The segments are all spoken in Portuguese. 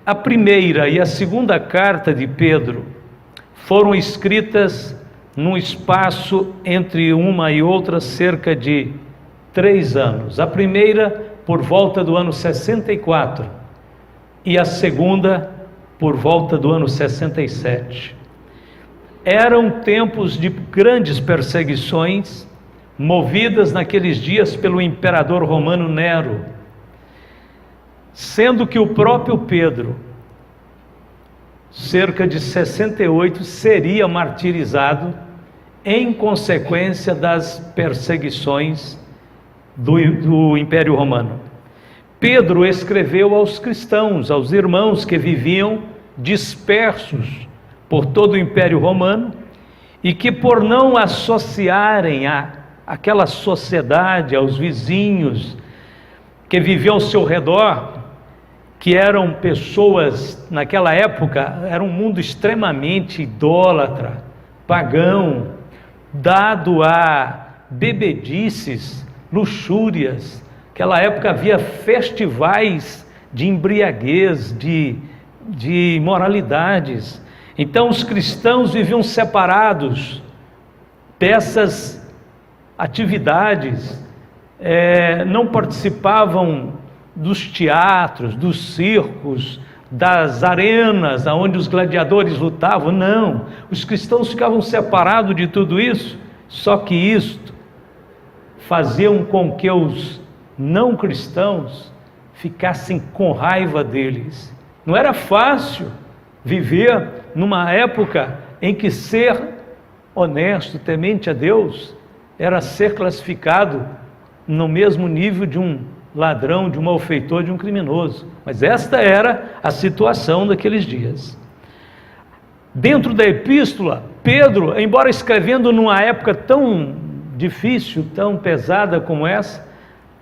A primeira e a segunda carta de Pedro foram escritas num espaço entre uma e outra cerca de 3 anos. A primeira por volta do ano 64 e a segunda por volta do ano 67. Eram tempos de grandes perseguições, movidas naqueles dias pelo imperador romano Nero, sendo que o próprio Pedro, cerca de 68, seria martirizado em consequência das perseguições do Império Romano. Pedro escreveu aos cristãos, aos irmãos que viviam dispersos por todo o Império Romano e que, por não associarem àquela sociedade, aos vizinhos que viviam ao seu redor, que eram pessoas, naquela época, era um mundo extremamente idólatra, pagão, dado a bebedices, luxúrias. Naquela época havia festivais de embriaguez, de imoralidades. Então os cristãos viviam separados dessas atividades, não participavam dos teatros, dos circos, das arenas onde os gladiadores lutavam. Não, os cristãos ficavam separados de tudo isso. Só que isto faziam com que os não cristãos ficassem com raiva deles. Não era fácil viver numa época em que ser honesto, temente a Deus, era ser classificado no mesmo nível de um ladrão, de um malfeitor, de um criminoso. Mas esta era a situação daqueles dias. Dentro da epístola, Pedro, embora escrevendo numa época tão difícil, tão pesada como essa,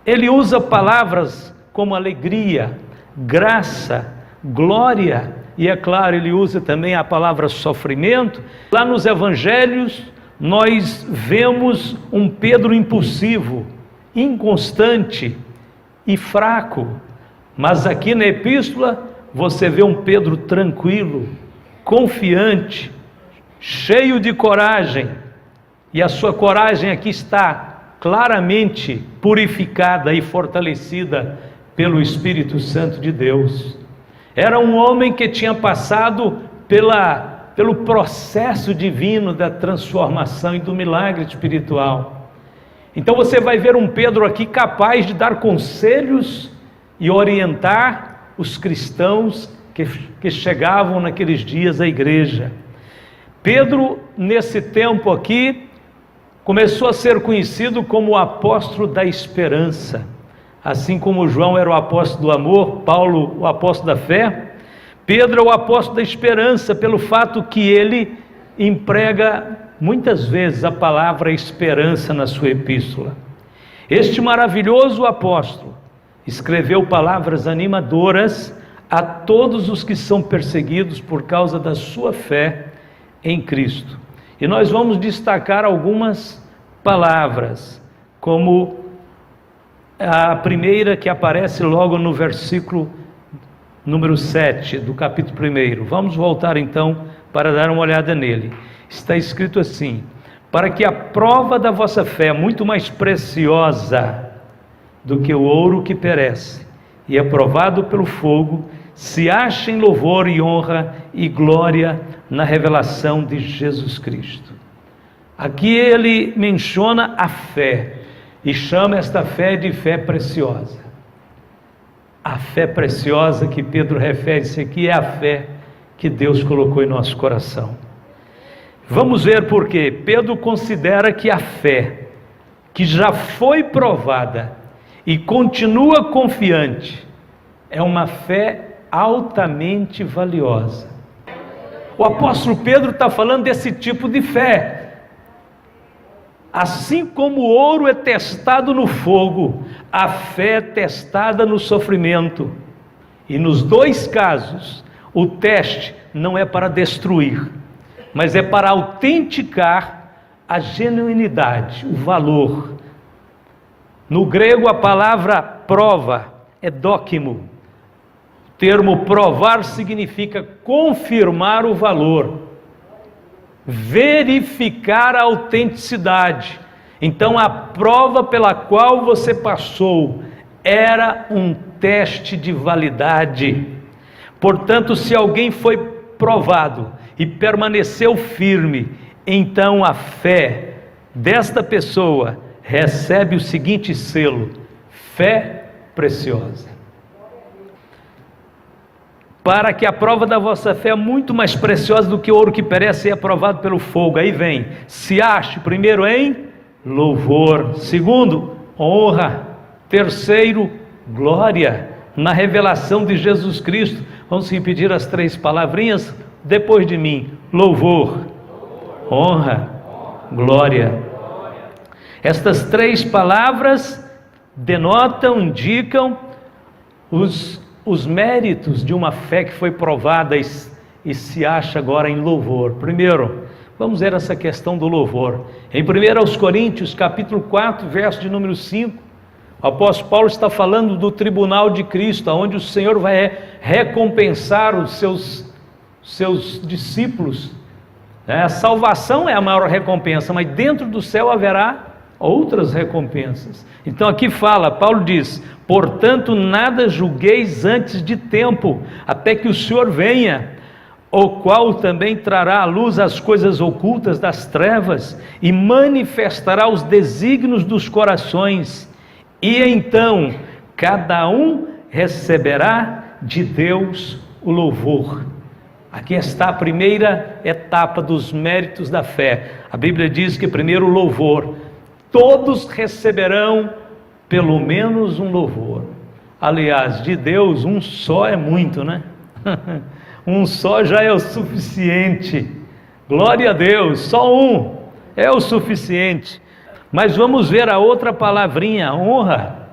ele usa palavras como alegria, graça, glória, e é claro, ele usa também a palavra sofrimento. Lá nos evangelhos, nós vemos um Pedro impulsivo, inconstante e fraco, mas aqui na epístola você vê um Pedro tranquilo, confiante, cheio de coragem, e a sua coragem aqui está claramente purificada e fortalecida pelo Espírito Santo de Deus. Era um homem que tinha passado pelo processo divino da transformação e do milagre espiritual. Então você vai ver um Pedro aqui capaz de dar conselhos e orientar os cristãos que chegavam naqueles dias à igreja. Pedro, nesse tempo aqui, começou a ser conhecido como o apóstolo da esperança. Assim como João era o apóstolo do amor, Paulo o apóstolo da fé, Pedro é o apóstolo da esperança, pelo fato que ele emprega muitas vezes a palavra esperança na sua epístola. Este maravilhoso apóstolo escreveu palavras animadoras a todos os que são perseguidos por causa da sua fé em Cristo. E nós vamos destacar algumas palavras, como a primeira que aparece logo no versículo número 7 do capítulo 1. Vamos voltar então para dar uma olhada nele. Está escrito assim: para que a prova da vossa fé, muito mais preciosa do que o ouro que perece e é provado pelo fogo, se ache em louvor e honra e glória na revelação de Jesus Cristo. Aqui ele menciona a fé e chama esta fé de fé preciosa. A fé preciosa que Pedro refere-se aqui é a fé que Deus colocou em nosso coração. Vamos ver por quê. Pedro considera que a fé que já foi provada e continua confiante é uma fé altamente valiosa. O apóstolo Pedro está falando desse tipo de fé. Assim como o ouro é testado no fogo, a fé é testada no sofrimento. E nos dois casos, o teste não é para destruir, mas é para autenticar a genuinidade, o valor. No grego, a palavra prova é dóquimo. termo provar significa confirmar o valor, verificar a autenticidade. Então a prova pela qual você passou era um teste de validade. Portanto, se alguém foi provado e permaneceu firme, então a fé desta pessoa recebe o seguinte selo: fé preciosa. Para que a prova da vossa fé é muito mais preciosa do que o ouro que perece e é provado pelo fogo. Aí vem: se ache primeiro em louvor, segundo, honra, terceiro, glória, na revelação de Jesus Cristo. Vamos repetir as 3 palavrinhas depois de mim: louvor, honra, glória. Estas 3 palavras denotam, indicam os méritos de uma fé que foi provada e se acha agora em louvor. Primeiro, vamos ver essa questão do louvor. Em 1 Coríntios, capítulo 4, verso de número 5, o apóstolo Paulo está falando do tribunal de Cristo, onde o Senhor vai recompensar os seus discípulos. A salvação é a maior recompensa, mas dentro do céu haverá outras recompensas. Então aqui fala, Paulo diz: portanto nada julgueis antes de tempo, até que o Senhor venha, o qual também trará à luz as coisas ocultas das trevas e manifestará os desígnios dos corações, e então cada um receberá de Deus o louvor. Aqui está a primeira etapa dos méritos da fé. A Bíblia diz que primeiro o louvor. Todos receberão pelo menos um louvor. Aliás, de Deus um só é muito, né? Um só já é o suficiente. Glória a Deus, só um é o suficiente. Mas vamos ver a outra palavrinha, honra.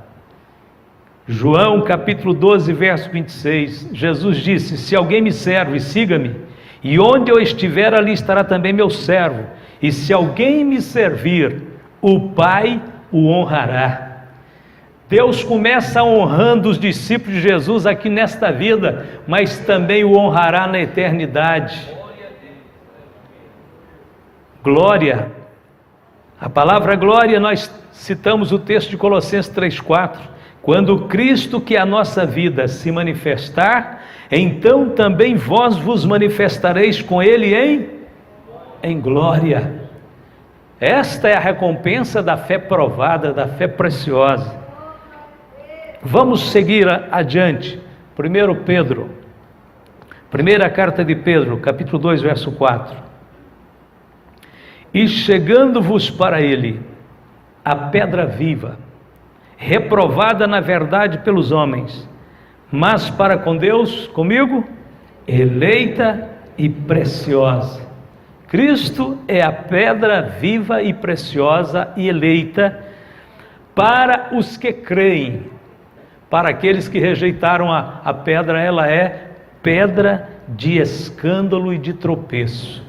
João capítulo 12, verso 26, Jesus disse: se alguém me serve, siga-me, e onde eu estiver, ali estará também meu servo, e se alguém me servir, o Pai o honrará. Deus começa honrando os discípulos de Jesus aqui nesta vida, mas também o honrará na eternidade. Glória. A palavra glória, nós citamos o texto de Colossenses 3,4. Quando Cristo, que é a nossa vida, se manifestar, então também vós vos manifestareis com Ele em glória. Esta é a recompensa da fé provada, da fé preciosa. Vamos seguir adiante. 1 Pedro, primeira carta de Pedro, capítulo 2, verso 4. E chegando-vos para ele a pedra viva, reprovada na verdade pelos homens, mas para com Deus, comigo, eleita e preciosa. Cristo é a pedra viva e preciosa e eleita para os que creem. Para aqueles que rejeitaram a pedra, ela é pedra de escândalo e de tropeço.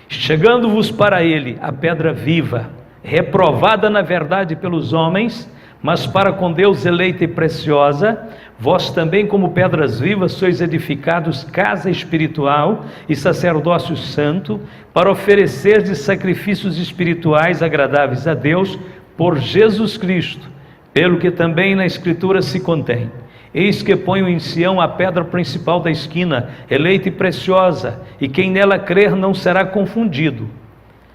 Chegando-vos para ele a pedra viva, reprovada na verdade pelos homens, mas para com Deus eleita e preciosa, vós também como pedras vivas sois edificados casa espiritual e sacerdócio santo, para oferecerdes sacrifícios espirituais agradáveis a Deus por Jesus Cristo, pelo que também na Escritura se contém: eis que ponho em Sião a pedra principal da esquina, eleita e preciosa, e quem nela crer não será confundido.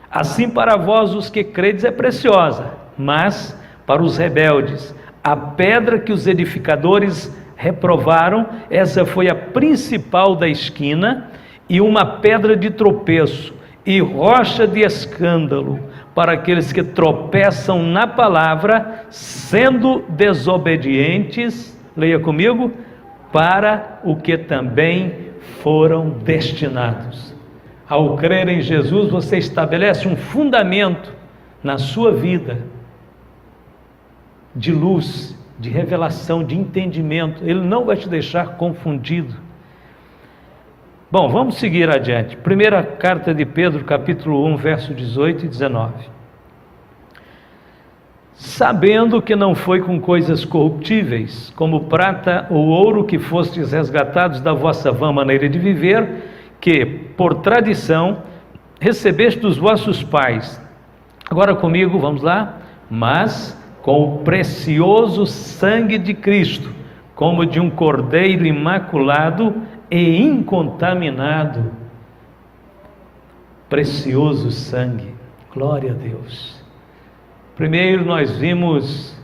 Assim para vós os que credes é preciosa, mas para os rebeldes, a pedra que os edificadores reprovaram, essa foi a principal da esquina, e uma pedra de tropeço, e rocha de escândalo, para aqueles que tropeçam na palavra, sendo desobedientes, leia comigo, para o que também foram destinados. Ao crer em Jesus, você estabelece um fundamento na sua vida, de luz, de revelação, de entendimento. Ele não vai te deixar confundido. Bom, vamos seguir adiante. Primeira carta de Pedro, capítulo 1, verso 18 e 19. sabendo que não foi com coisas corruptíveis, como prata ou ouro, que fostes resgatados da vossa vã maneira de viver, que, por tradição, recebeste dos vossos pais. Agora comigo, vamos lá. Mas com o precioso sangue de Cristo, como de um cordeiro imaculado e incontaminado. Precioso sangue, glória a Deus. Primeiro nós vimos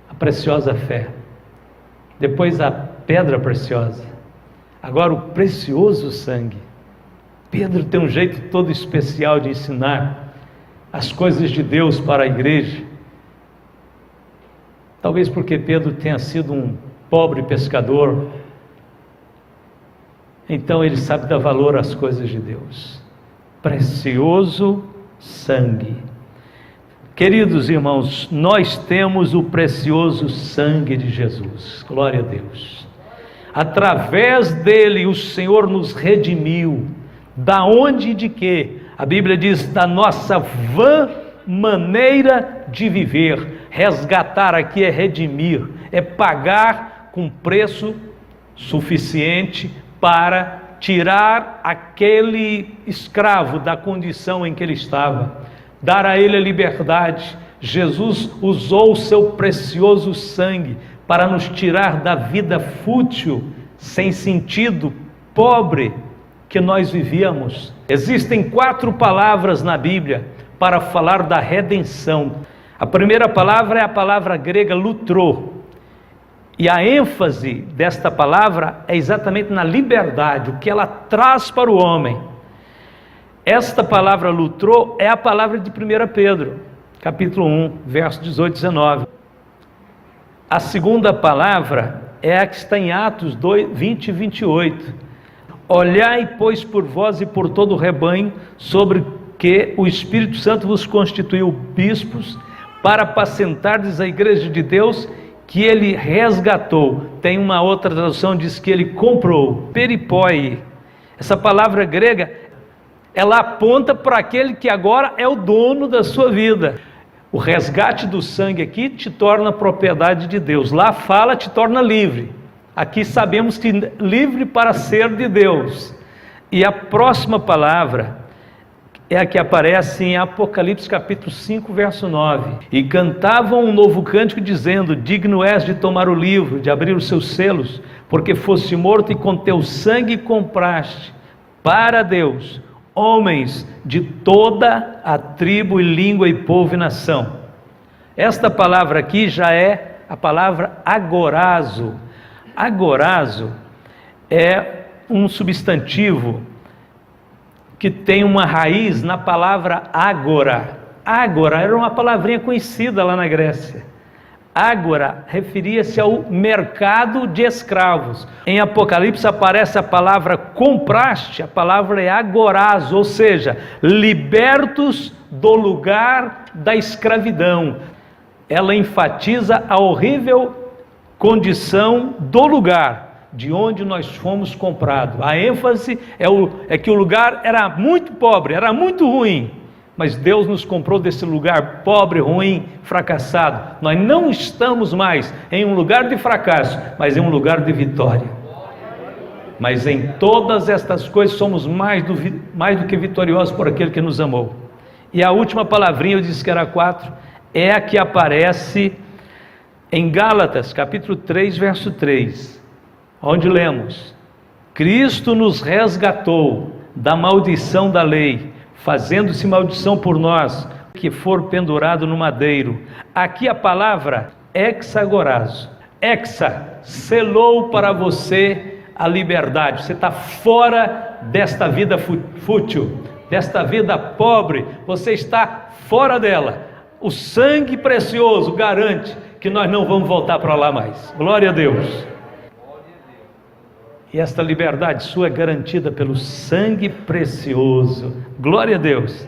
a preciosa fé, depois a pedra preciosa, agora o precioso sangue. Pedro tem um jeito todo especial de ensinar as coisas de Deus para a igreja. Talvez porque Pedro tenha sido um pobre pescador, então ele sabe dar valor às coisas de Deus. Precioso sangue. Queridos irmãos, nós temos o precioso sangue de Jesus, glória a Deus. Através dele o Senhor nos redimiu. Da onde e de quê? A Bíblia diz: da nossa vã maneira de viver. Resgatar aqui é redimir, é pagar com preço suficiente para tirar aquele escravo da condição em que ele estava, dar a ele a liberdade. Jesus usou o seu precioso sangue para nos tirar da vida fútil, sem sentido, pobre que nós vivíamos. Existem 4 palavras na Bíblia para falar da redenção. A primeira palavra é a palavra grega lutrô, e a ênfase desta palavra é exatamente na liberdade, o que ela traz para o homem. Esta palavra lutrô é a palavra de 1 Pedro, capítulo 1, verso 18 e 19. A segunda palavra é a que está em Atos 2, 20 e 28. Olhai, pois, por vós e por todo o rebanho, sobre que o Espírito Santo vos constituiu bispos, para apacentardes a igreja de Deus, que ele resgatou. Tem uma outra tradução, diz que ele comprou. Peripoi. Essa palavra grega, ela aponta para aquele que agora é o dono da sua vida. O resgate do sangue aqui te torna propriedade de Deus. Lá fala, te torna livre. Aqui sabemos que livre para ser de Deus. E a próxima palavra é a que aparece em Apocalipse capítulo 5, verso 9. E cantavam um novo cântico dizendo: digno és de tomar o livro, de abrir os seus selos, porque foste morto e com teu sangue compraste para Deus homens de toda a tribo e língua e povo e nação. Esta palavra aqui já é a palavra agorazo. Agorazo é um substantivo que tem uma raiz na palavra ágora. Ágora era uma palavrinha conhecida lá na Grécia. Ágora referia-se ao mercado de escravos. Em Apocalipse aparece a palavra compraste, a palavra é agorazo, ou seja, libertos do lugar da escravidão. Ela enfatiza a horrível condição do lugar de onde nós fomos comprados. A ênfase é que o lugar era muito pobre, era muito ruim, mas Deus nos comprou desse lugar pobre, ruim, fracassado. Nós não estamos mais em um lugar de fracasso, mas em um lugar de vitória. Mas em todas estas coisas somos mais do que vitoriosos por aquele que nos amou. E a última palavrinha, eu disse que era 4, é a que aparece em Gálatas, capítulo 3, verso 3, onde lemos: Cristo nos resgatou da maldição da lei, fazendo-se maldição por nós, que for pendurado no madeiro. Aqui a palavra hexagorazo. Hexa, selou para você a liberdade. Você está fora desta vida fútil, desta vida pobre, você está fora dela. O sangue precioso garante que nós não vamos voltar para lá mais. Glória a Deus. E esta liberdade sua é garantida pelo sangue precioso. Glória a Deus.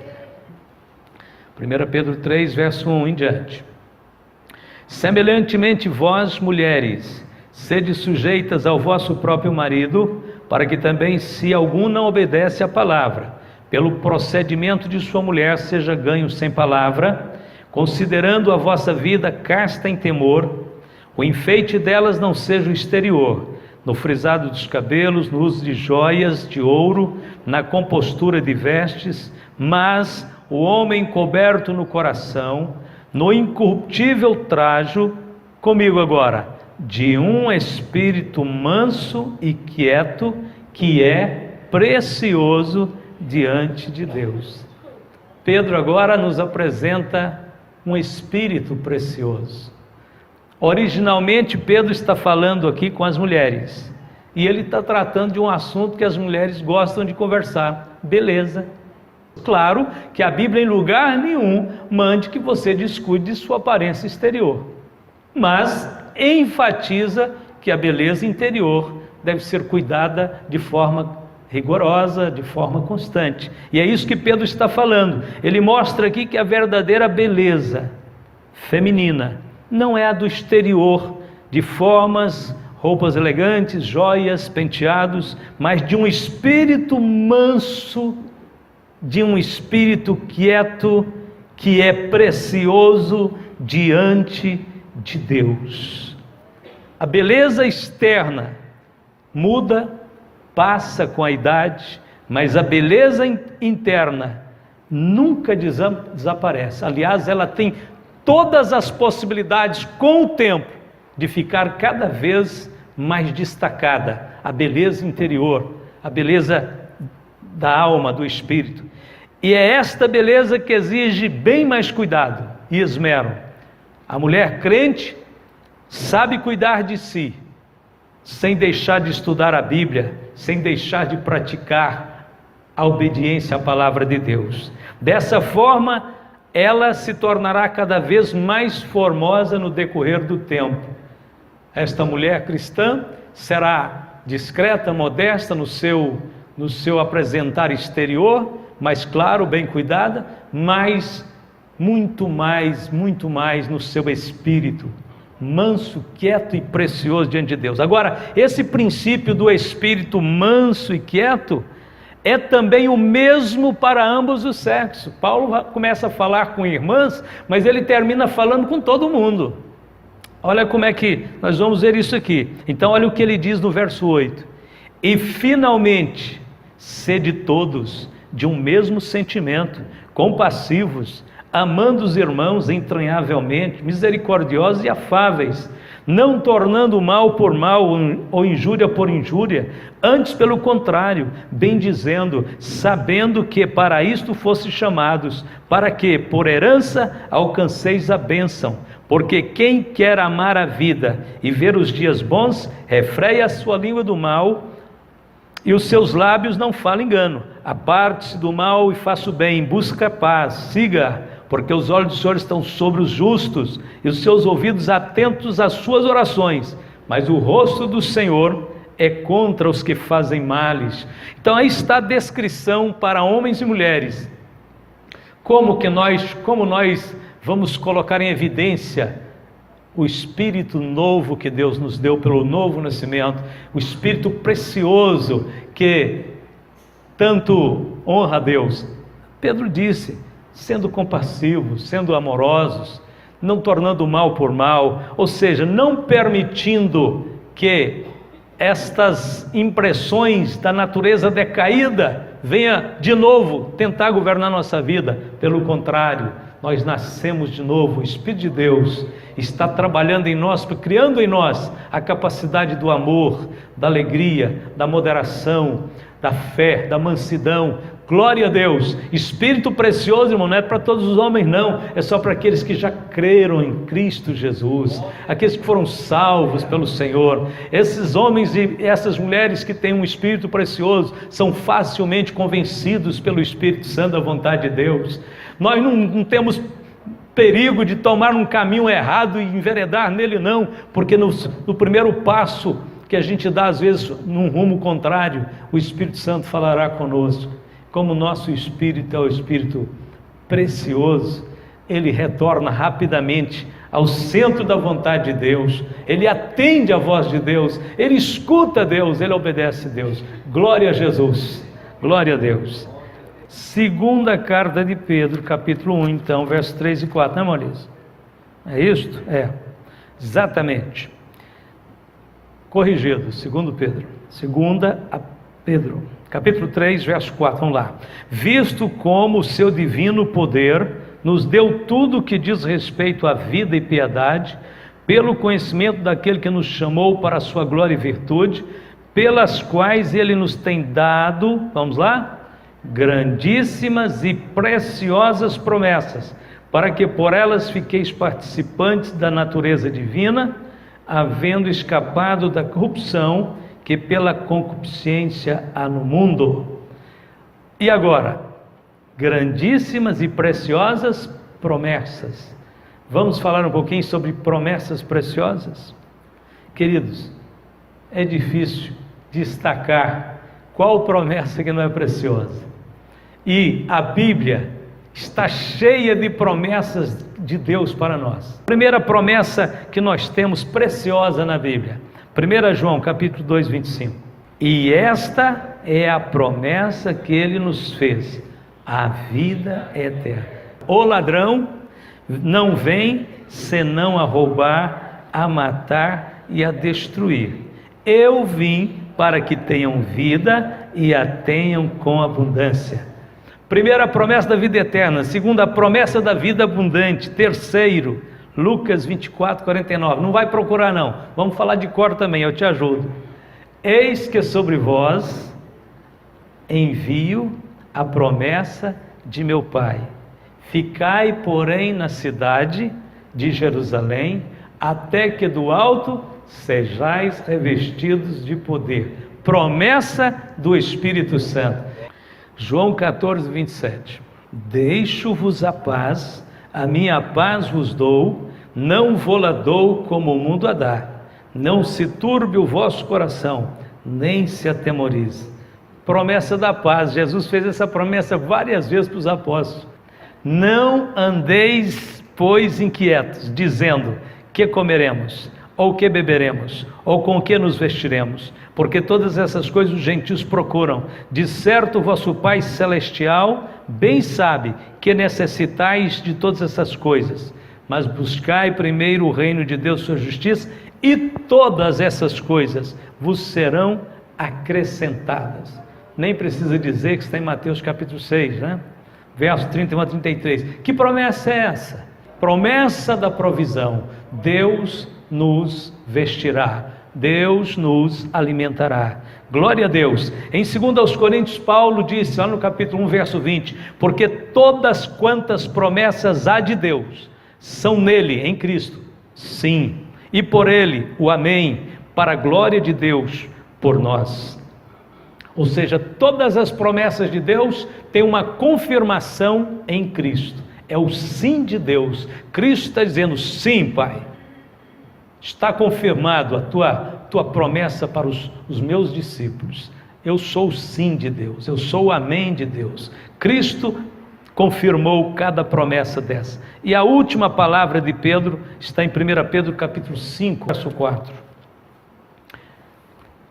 1 Pedro 3, verso 1 em diante. Semelhantemente vós, mulheres, sede sujeitas ao vosso próprio marido, para que também, se algum não obedece à palavra, pelo procedimento de sua mulher seja ganho sem palavra, considerando a vossa vida casta em temor, o enfeite delas não seja o exterior, no frisado dos cabelos, no uso de joias de ouro, na compostura de vestes, mas o homem coberto no coração, no incorruptível trajo, comigo agora, de um espírito manso e quieto, que é precioso diante de Deus. Pedro agora nos apresenta um espírito precioso. Originalmente Pedro está falando aqui com as mulheres, e ele está tratando de um assunto que as mulheres gostam de conversar: beleza. Claro que a Bíblia em lugar nenhum mande que você descuide de sua aparência exterior, mas enfatiza que a beleza interior deve ser cuidada de forma rigorosa, de forma constante. E é isso que Pedro está falando. Ele mostra aqui que a verdadeira beleza feminina não é a do exterior, de formas, roupas elegantes, joias, penteados, mas de um espírito manso, de um espírito quieto, que é precioso diante de Deus. A beleza externa muda, passa com a idade, mas a beleza interna nunca desaparece. Aliás, ela tem todas as possibilidades com o tempo de ficar cada vez mais destacada. A beleza interior, a beleza da alma, do espírito. E é esta beleza que exige bem mais cuidado e esmero. A mulher crente sabe cuidar de si, sem deixar de estudar a Bíblia, sem deixar de praticar a obediência à palavra de Deus. Dessa forma, ela se tornará cada vez mais formosa no decorrer do tempo. Esta mulher cristã será discreta, modesta no seu apresentar exterior, mas claro, bem cuidada, mas muito mais no seu espírito, manso, quieto e precioso diante de Deus. Agora, esse princípio do espírito manso e quieto é também o mesmo para ambos os sexos. Paulo começa a falar com irmãs, mas ele termina falando com todo mundo. Olha como é que nós vamos ver isso aqui. Então olha o que ele diz no verso 8: e finalmente, sede todos de um mesmo sentimento, compassivos, amando os irmãos entranhavelmente, misericordiosos e afáveis, não tornando mal por mal ou injúria por injúria, antes pelo contrário, bendizendo, sabendo que para isto fosse chamados, para que por herança alcanceis a bênção. Porque quem quer amar a vida e ver os dias bons, refreia a sua língua do mal, e os seus lábios não falam engano. Aparte-se do mal e faça o bem, busca a paz, siga, porque os olhos do Senhor estão sobre os justos, e os seus ouvidos atentos às suas orações, mas o rosto do Senhor é contra os que fazem males. Então aí está a descrição para homens e mulheres. Como nós vamos colocar em evidência o Espírito novo que Deus nos deu pelo novo nascimento, o Espírito precioso que tanto honra a Deus. Pedro disse: sendo compassivos, sendo amorosos, não tornando mal por mal, ou seja, não permitindo que estas impressões da natureza decaída venha de novo tentar governar nossa vida. Pelo contrário, nós nascemos de novo, o Espírito de Deus está trabalhando em nós, criando em nós a capacidade do amor, da alegria, da moderação, da fé, da mansidão. Glória a Deus. Espírito precioso, irmão, não é para todos os homens não, é só para aqueles que já creram em Cristo Jesus, aqueles que foram salvos pelo Senhor. Esses homens e essas mulheres que têm um Espírito precioso são facilmente convencidos pelo Espírito Santo da vontade de Deus. Nós não temos perigo de tomar um caminho errado e enveredar nele não, porque no primeiro passo que a gente dá às vezes num rumo contrário, o Espírito Santo falará conosco. Como o nosso espírito é o Espírito precioso, ele retorna rapidamente ao centro da vontade de Deus, ele atende a voz de Deus, ele escuta Deus, ele obedece a Deus. Glória a Jesus, glória a Deus. Segunda carta de Pedro, capítulo 1, então, versos 3 e 4, né, Maurício? É isto? É, exatamente. Corrigido, segundo Pedro. Segunda a Pedro, capítulo 3, verso 4, vamos lá. Visto como o seu divino poder nos deu tudo o que diz respeito à vida e piedade, pelo conhecimento daquele que nos chamou para a sua glória e virtude, pelas quais ele nos tem dado, vamos lá, grandíssimas e preciosas promessas, para que por elas fiqueis participantes da natureza divina, havendo escapado da corrupção que pela concupiscência há no mundo. E agora, grandíssimas e preciosas promessas. Vamos falar um pouquinho sobre promessas preciosas? Queridos, é difícil destacar qual promessa que não é preciosa. E a Bíblia está cheia de promessas de Deus para nós. A primeira promessa que nós temos preciosa na Bíblia, 1 João capítulo 2, 25. E esta é a promessa que ele nos fez, a vida eterna. O ladrão não vem senão a roubar, a matar e a destruir. Eu vim para que tenham vida e a tenham com abundância. Primeira promessa da vida eterna. Segunda, promessa da vida abundante. Terceiro, Lucas 24, 49. Não vai procurar não, vamos falar de cor também, eu te ajudo. Eis que sobre vós envio a promessa de meu Pai. Ficai, porém, na cidade de Jerusalém, até que do alto sejais revestidos de poder. Promessa do Espírito Santo. João 14, 27. Deixo-vos a paz, a minha paz vos dou, não vô-la dou como o mundo a dá. Não se turbe o vosso coração, nem se atemorize. Promessa da paz. Jesus fez essa promessa várias vezes para os apóstolos. Não andeis, pois, inquietos, dizendo: que comeremos, ou que beberemos, ou com que nos vestiremos? Porque todas essas coisas os gentios procuram. De certo, vosso Pai Celestial bem sabe que necessitais de todas essas coisas. Mas buscai primeiro o reino de Deus e sua justiça, e todas essas coisas vos serão acrescentadas. Nem precisa dizer que está em Mateus capítulo 6, né? Verso 31 a 33. Que promessa é essa? Promessa da provisão. Deus nos vestirá, Deus nos alimentará. Glória a Deus. Em 2 Coríntios, Paulo disse, lá no capítulo 1, verso 20, porque todas quantas promessas há de Deus, são nele, em Cristo, sim, e por ele, o amém, para a glória de Deus, por nós. Ou seja, todas as promessas de Deus têm uma confirmação em Cristo, é o sim de Deus. Cristo está dizendo, sim, Pai, está confirmado a tua promessa para os meus discípulos. Eu sou o sim de Deus, eu sou o amém de Deus. Cristo confirmou cada promessa dessa. E a última palavra de Pedro está em 1 Pedro capítulo 5, verso 4.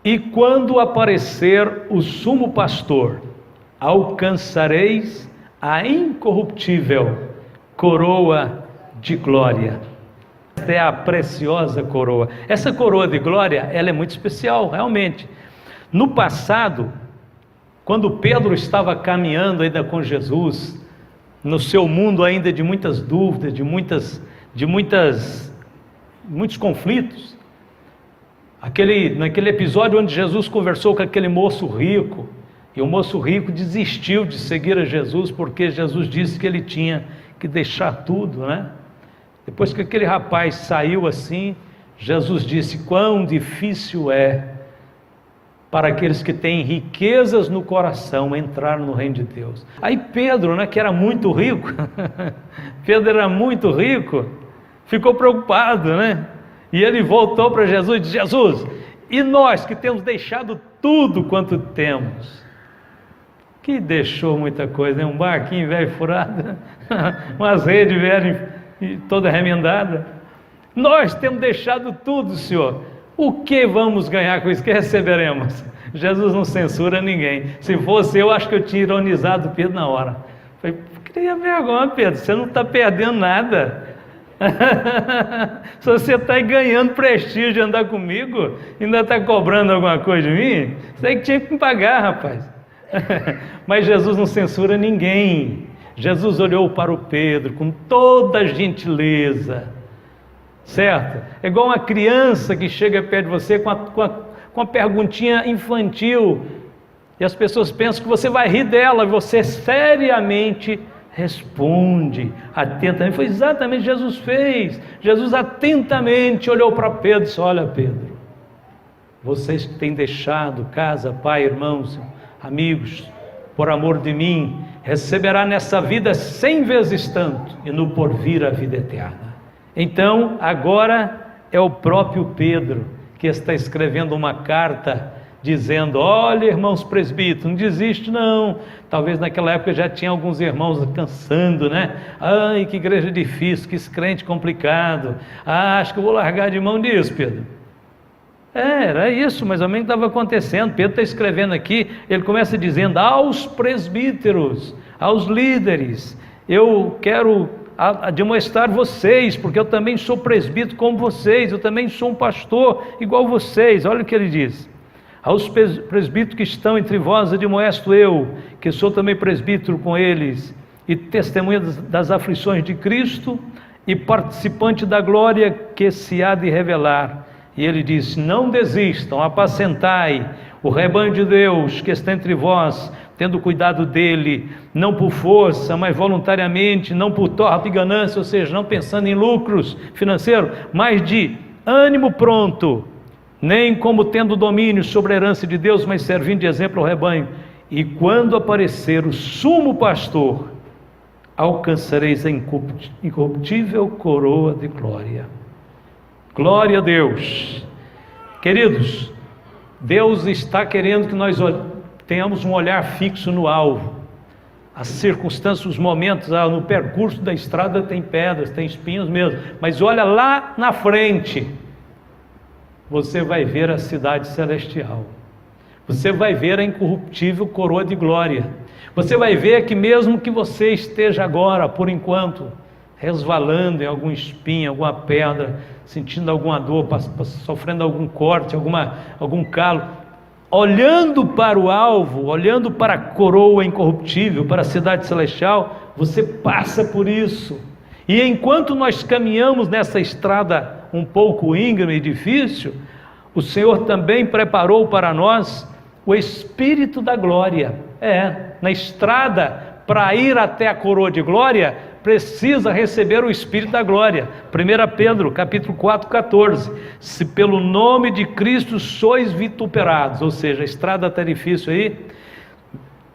E quando aparecer o sumo pastor, alcançareis a incorruptível coroa de glória. Esta é a preciosa coroa. Essa coroa de glória, ela é muito especial, realmente. No passado, quando Pedro estava caminhando ainda com Jesus, no seu mundo ainda de muitas dúvidas, de muitos conflitos, naquele episódio onde Jesus conversou com aquele moço rico, e o moço rico desistiu de seguir a Jesus, porque Jesus disse que ele tinha que deixar tudo, né? Depois que aquele rapaz saiu assim, Jesus disse, quão difícil é para aqueles que têm riquezas no coração entrar no reino de Deus. Aí Pedro, né, que era muito rico, Pedro era muito rico, ficou preocupado, né? E ele voltou para Jesus e disse, Jesus, e nós que temos deixado tudo quanto temos? Que deixou muita coisa, né? Um barquinho velho furado, umas redes velhas toda remendada. Nós temos deixado tudo, Senhor. O que vamos ganhar com isso? O que receberemos? Jesus não censura ninguém. Se fosse eu, acho que eu tinha ironizado Pedro na hora. Falei, cria vergonha, Pedro, você não está perdendo nada. Se você está ganhando prestígio de andar comigo, ainda está cobrando alguma coisa de mim, você tem que tinha que me pagar, rapaz. Mas Jesus não censura ninguém. Jesus olhou para o Pedro com toda a gentileza, certo? É igual uma criança que chega perto de você com uma perguntinha infantil, e as pessoas pensam que você vai rir dela, e você seriamente responde atentamente. Foi exatamente o que Jesus fez. Jesus atentamente olhou para Pedro e disse: olha, Pedro, vocês que têm deixado casa, pai, irmãos, amigos, por amor de mim, receberá nessa vida 100 vezes tanto, e no porvir a vida eterna. Então, agora é o próprio Pedro que está escrevendo uma carta dizendo: olha, irmãos presbíteros, não desiste não. Talvez naquela época já tinha alguns irmãos cansando, né? Ai, que igreja difícil, que crente complicado. Acho que eu vou largar de mão disso, Pedro. Era isso, mais ou menos estava acontecendo. Pedro está escrevendo aqui, ele começa dizendo: aos presbíteros, aos líderes, eu quero admoestar vocês, porque eu também sou presbítero como vocês, eu também sou um pastor igual vocês. Olha o que ele diz: aos presbíteros que estão entre vós, admoesto eu, que sou também presbítero com eles, e testemunha das aflições de Cristo, e participante da glória que se há de revelar. E ele diz: não desistam, apacentai o rebanho de Deus que está entre vós, tendo cuidado dele, não por força, mas voluntariamente, não por torpe ganância, ou seja, não pensando em lucros financeiros, mas de ânimo pronto, nem como tendo domínio sobre a herança de Deus, mas servindo de exemplo ao rebanho. E quando aparecer o sumo pastor, alcançareis a incorruptível coroa de glória. Glória a Deus. Queridos, Deus está querendo que nós tenhamos um olhar fixo no alvo. As circunstâncias, os momentos, no percurso da estrada tem pedras, tem espinhos mesmo, mas olha lá na frente, você vai ver a cidade celestial, você vai ver a incorruptível coroa de glória, você vai ver que mesmo que você esteja agora, por enquanto, resvalando em algum espinho, alguma pedra, sentindo alguma dor, sofrendo algum corte, algum calo, olhando para o alvo, olhando para a coroa incorruptível, para a cidade celestial, você passa por isso. E enquanto nós caminhamos nessa estrada um pouco íngreme e difícil, o Senhor também preparou para nós o Espírito da glória. Na estrada para ir até a coroa de glória, precisa receber o Espírito da glória. 1 Pedro, capítulo 4, 14. Se pelo nome de Cristo sois vituperados, ou seja, a estrada está difícil aí,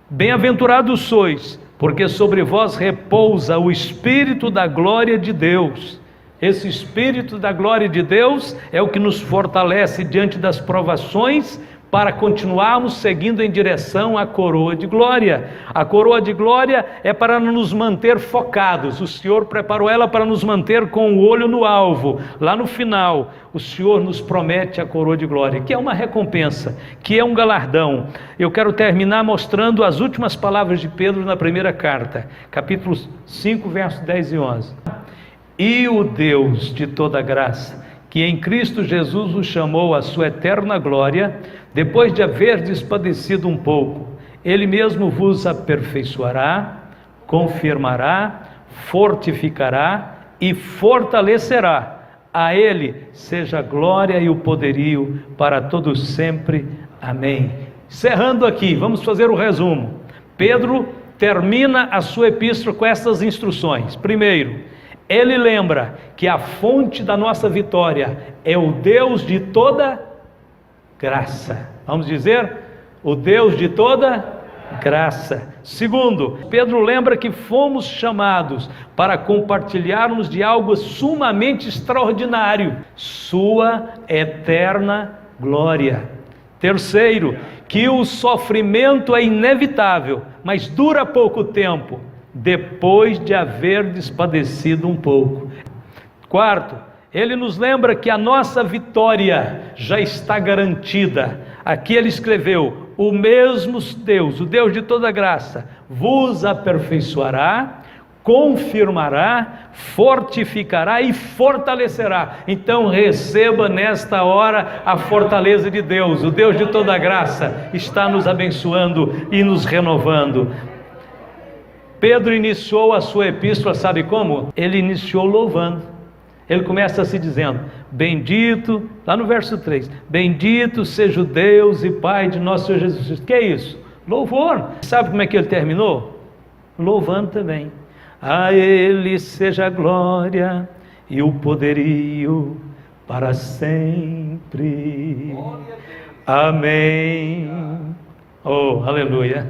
bem-aventurados sois, porque sobre vós repousa o Espírito da glória de Deus. Esse Espírito da glória de Deus é o que nos fortalece diante das provações, para continuarmos seguindo em direção à coroa de glória. A coroa de glória é para nos manter focados. O Senhor preparou ela para nos manter com o olho no alvo. Lá no final, o Senhor nos promete a coroa de glória, que é uma recompensa, que é um galardão. Eu quero terminar mostrando as últimas palavras de Pedro na primeira carta, capítulo 5, versos 10 e 11. E o Deus de toda graça, que em Cristo Jesus os chamou à sua eterna glória, depois de haverdes padecido um pouco, Ele mesmo vos aperfeiçoará, confirmará, fortificará e fortalecerá. A Ele seja a glória e o poderio para todos sempre. Amém. Encerrando aqui, vamos fazer o resumo. Pedro termina a sua epístola com essas instruções. Primeiro, ele lembra que a fonte da nossa vitória é o Deus de toda graça. Vamos dizer? O Deus de toda graça. Segundo, Pedro lembra que fomos chamados para compartilharmos de algo sumamente extraordinário, sua eterna glória. Terceiro, que o sofrimento é inevitável, mas dura pouco tempo, depois de haver padecido um pouco. Quarto, ele nos lembra que a nossa vitória já está garantida. Aqui ele escreveu: o mesmo Deus, o Deus de toda graça, vos aperfeiçoará, confirmará, fortificará e fortalecerá. Então receba nesta hora a fortaleza de Deus. O Deus de toda graça está nos abençoando e nos renovando. Pedro iniciou a sua epístola, sabe como? Ele iniciou louvando. Ele começa assim dizendo: bendito, lá no verso 3, bendito seja o Deus e Pai de nosso Senhor Jesus Cristo. Que é isso? Louvor. Sabe como é que ele terminou? Louvando também. A Ele seja a glória e o poderio para sempre. Amém. Oh, aleluia.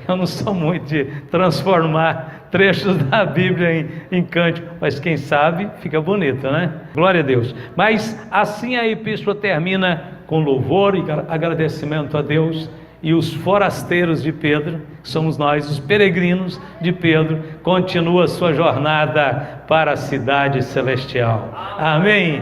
Eu não sou muito de transformar trechos da Bíblia em cântico, mas quem sabe fica bonito, né? Glória a Deus. Mas assim a epístola termina com louvor e agradecimento a Deus. E os forasteiros de Pedro, somos nós, os peregrinos de Pedro, continuam a sua jornada para a cidade celestial. Amém.